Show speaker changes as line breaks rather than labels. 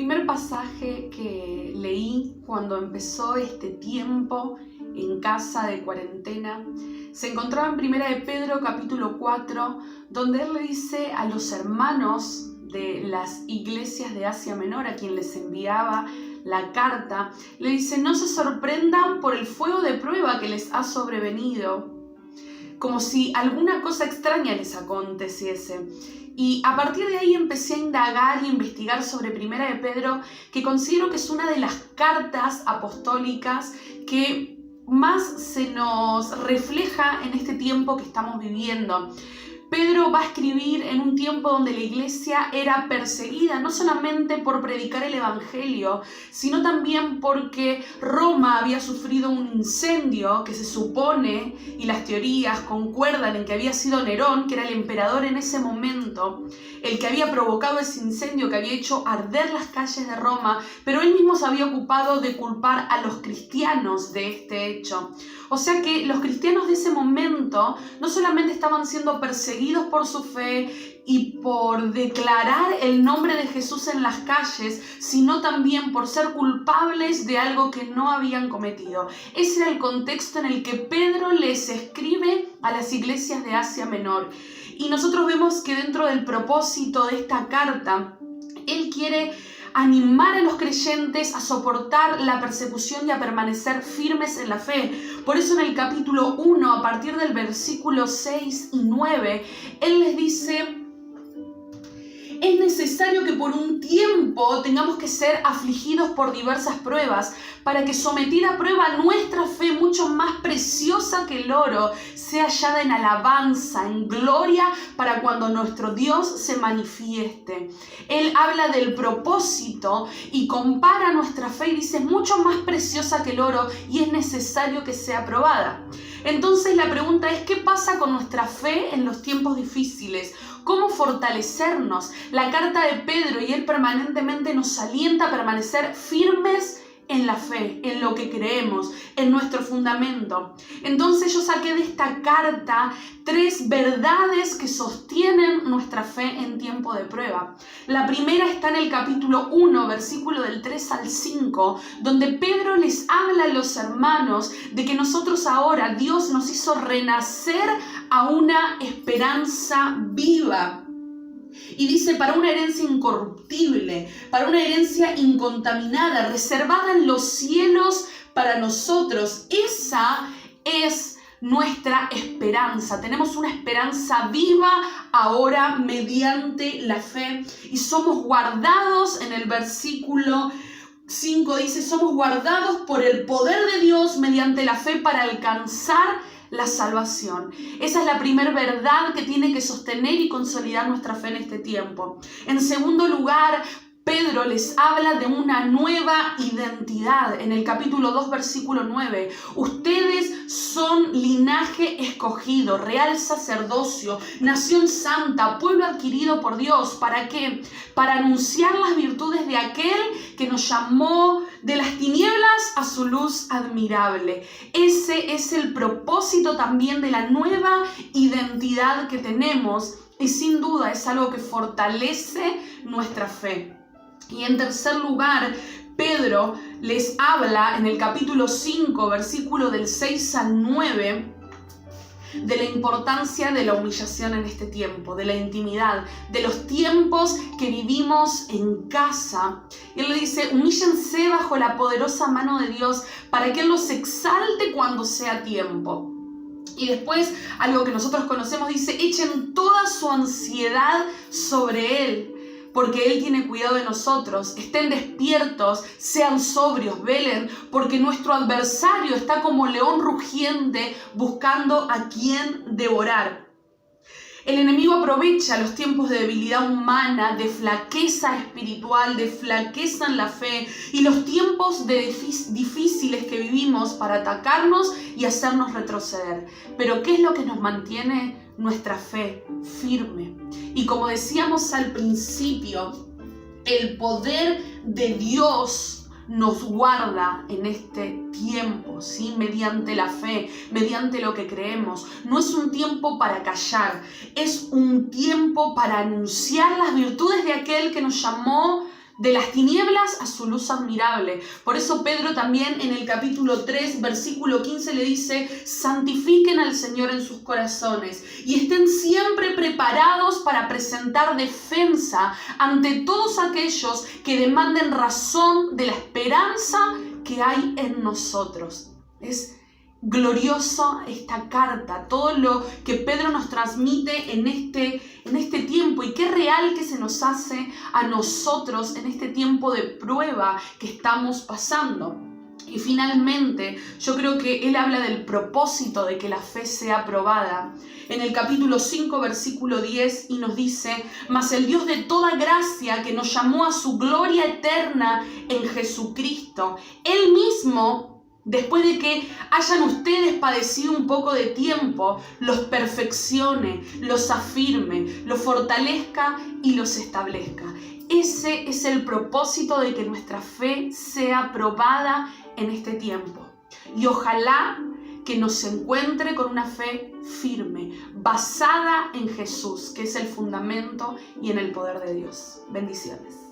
primer pasaje que leí cuando empezó este tiempo en casa de cuarentena se encontraba en 1 de Pedro capítulo 4, donde él le dice a los hermanos de las iglesias de Asia Menor, a quien les enviaba la carta, le dice: no se sorprendan por el fuego de prueba que les ha sobrevenido, como si alguna cosa extraña les aconteciese. Y a partir de ahí empecé a indagar y investigar sobre 1 de Pedro, que considero que es una de las cartas apostólicas que más se nos refleja en este tiempo que estamos viviendo. Pedro va a escribir en un tiempo donde la iglesia era perseguida, no solamente por predicar el evangelio, sino también porque Roma había sufrido un incendio que se supone, y las teorías concuerdan en que había sido Nerón, que era el emperador en ese momento, el que había provocado ese incendio que había hecho arder las calles de Roma, pero él mismo se había ocupado de culpar a los cristianos de este hecho. O sea que los cristianos de ese momento no solamente estaban siendo perseguidos por su fe y por declarar el nombre de Jesús en las calles, sino también por ser culpables de algo que no habían cometido. Ese era el contexto en el que Pedro les escribe a las iglesias de Asia Menor. Y nosotros vemos que dentro del propósito de esta carta, él quiere animar a los creyentes a soportar la persecución y a permanecer firmes en la fe. Por eso en el capítulo 1, a partir del versículo 6 y 9, él les dice: es necesario que por un tiempo tengamos que ser afligidos por diversas pruebas, para que sometida a prueba nuestra fe, mucho más preciosa que el oro, sea hallada en alabanza, en gloria, para cuando nuestro Dios se manifieste. Él habla del propósito y compara nuestra fe y dice: mucho más preciosa que el oro, y es necesario que sea probada. Entonces la pregunta es: ¿qué pasa con nuestra fe en los tiempos difíciles? ¿Cómo fortalecernos? La carta de Pedro, y él permanentemente nos alienta a permanecer firmes en la fe, en lo que creemos, en nuestro fundamento. Entonces yo saqué de esta carta 3 verdades que sostienen nuestra fe en tiempo de prueba. La primera está en el capítulo 1, versículo del 3 al 5, donde Pedro les habla a los hermanos de que nosotros ahora, Dios nos hizo renacer a una esperanza viva. Y dice: para una herencia incorruptible, para una herencia incontaminada, reservada en los cielos para nosotros. Esa es nuestra esperanza. Tenemos una esperanza viva ahora mediante la fe. Y somos guardados, en el versículo 5 dice: somos guardados por el poder de Dios mediante la fe para alcanzar la salvación. Esa es la primera verdad que tiene que sostener y consolidar nuestra fe en este tiempo. En segundo lugar, Pedro les habla de una nueva identidad. En el capítulo 2, versículo 9, ustedes son linaje escogido, real sacerdocio, nación santa, pueblo adquirido por Dios. ¿Para qué? Para anunciar las virtudes de aquel que nos llamó de las tinieblas a su luz admirable. Ese es el propósito también de la nueva identidad que tenemos, y sin duda es algo que fortalece nuestra fe. Y en tercer lugar, Pedro les habla en el capítulo 5, versículo del 6 al 9, de la importancia de la humillación en este tiempo, de la intimidad, de los tiempos que vivimos en casa. Y él le dice: humíllense bajo la poderosa mano de Dios para que Él los exalte cuando sea tiempo. Y después, algo que nosotros conocemos, dice: echen toda su ansiedad sobre Él, porque Él tiene cuidado de nosotros. Estén despiertos, sean sobrios, velen, porque nuestro adversario está como león rugiente buscando a quien devorar. El enemigo aprovecha los tiempos de debilidad humana, de flaqueza espiritual, de flaqueza en la fe y los tiempos difíciles que vivimos para atacarnos y hacernos retroceder. Pero ¿qué es lo que nos mantiene? Nuestra fe firme. Y como decíamos al principio, el poder de Dios nos guarda en este tiempo, ¿sí? Mediante la fe, mediante lo que creemos. No es un tiempo para callar, es un tiempo para anunciar las virtudes de aquel que nos llamó de las tinieblas a su luz admirable. Por eso Pedro también en el capítulo 3, versículo 15 le dice: santifiquen al Señor en sus corazones y estén siempre preparados para presentar defensa ante todos aquellos que demanden razón de la esperanza que hay en nosotros. Es glorioso esta carta, todo lo que Pedro nos transmite en este tiempo, y qué real que se nos hace a nosotros en este tiempo de prueba que estamos pasando. Y finalmente, yo creo que él habla del propósito de que la fe sea probada. En el capítulo 5, versículo 10, y nos dice: mas el Dios de toda gracia, que nos llamó a su gloria eterna en Jesucristo, Él mismo, después de que hayan ustedes padecido un poco de tiempo, los perfeccione, los afirme, los fortalezca y los establezca. Ese es el propósito de que nuestra fe sea probada en este tiempo. Y ojalá que nos encuentre con una fe firme, basada en Jesús, que es el fundamento, y en el poder de Dios. Bendiciones.